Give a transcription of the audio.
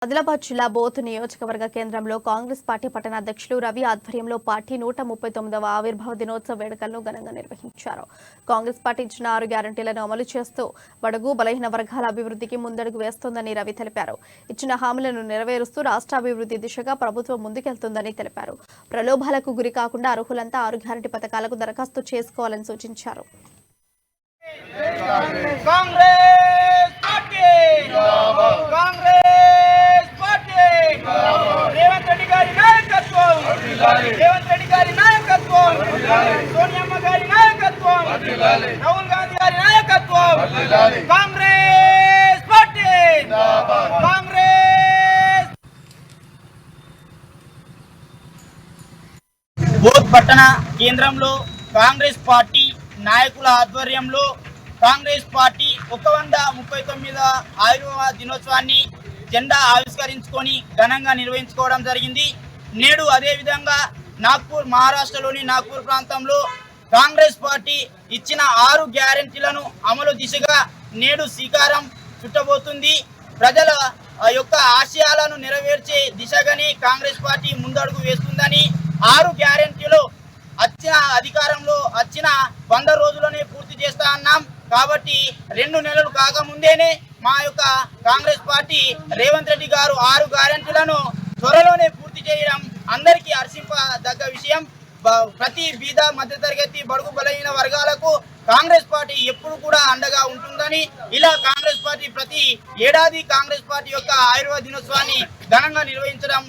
ఆదిలాబాద్ జిల్లా బోత్ నియోజకవర్గ కేంద్రంలో కాంగ్రెస్ పార్టీ పట్టణ అధ్యక్షులు రవి ఆధ్వర్యంలో పార్టీ 139వ ఆవిర్భావ దినోత్సవ వేడుకలను ఘనంగా నిర్వహించారు. కాంగ్రెస్ పార్టీ ఇచ్చిన 6 గ్యారంటీలను అమలు చేస్తూ బడుగు బలహీన వర్గాల అభివృద్ధికి ముందడుగు వేస్తోందని రవి తెలిపారు. ఇచ్చిన హామీలను నెరవేరుస్తూ రాష్ట్ర అభివృద్ధి దిశగా ప్రభుత్వం ముందుకెళ్తుందని తెలిపారు. ప్రలోభాలకు గురి కాకుండా అర్హులంతా 6 గ్యారంటీ పథకాలకు దరఖాస్తు చేసుకోవాలని సూచించారు. రేవంత్ రెడ్డి గారి నాయకత్వం, సోనియమ్మ గారి నాయకత్వం, రాహుల్ గాంధీ గారి నాయకత్వం, కాంగ్రెస్ పార్టీ కాంగ్రెస్. బోత్ పట్టణ కేంద్రంలో కాంగ్రెస్ పార్టీ నాయకుల ఆధ్వర్యంలో కాంగ్రెస్ పార్టీ 139వ ఆవిర్భావ దినోత్సవాన్ని జెండా ఆవిష్కరించుకొని ఘనంగా నిర్వహించుకోవడం జరిగింది. నేడు అదేవిధంగా నాగ్పూర్, మహారాష్ట్రలోని నాగ్పూర్ ప్రాంతంలో కాంగ్రెస్ పార్టీ ఇచ్చిన 6 గ్యారెంటీలను అమలు దిశగా నేడు శ్రీకారం చుట్టబోతుంది. ప్రజల యొక్క ఆశయాలను నెరవేర్చే దిశగానే కాంగ్రెస్ పార్టీ ముందడుగు వేస్తుందని, 6 గ్యారెంటీలు అధికారంలో వచ్చిన 100 రోజుల్లోనే పూర్తి చేస్తా అన్నాం. కాబట్టి 2 నెలలు కాకముందేనే మా యొక్క కాంగ్రెస్ పార్టీ రేవంత్ రెడ్డి గారు 6 గ్యారెంటీలను త్వరలోనే పూర్తి చేయడం అందరికీ హర్షింపదగ్గ విషయం. ప్రతి బీద మధ్యతరగతి బడుగు బలహీన వర్గాలకు కాంగ్రెస్ పార్టీ ఎప్పుడు కూడా అండగా ఉంటుందని, ఇలా కాంగ్రెస్ పార్టీ ప్రతి ఏడాది కాంగ్రెస్ పార్టీ యొక్క ఆవిర్భావ దినోత్సవాన్ని ఘనంగా నిర్వహించడం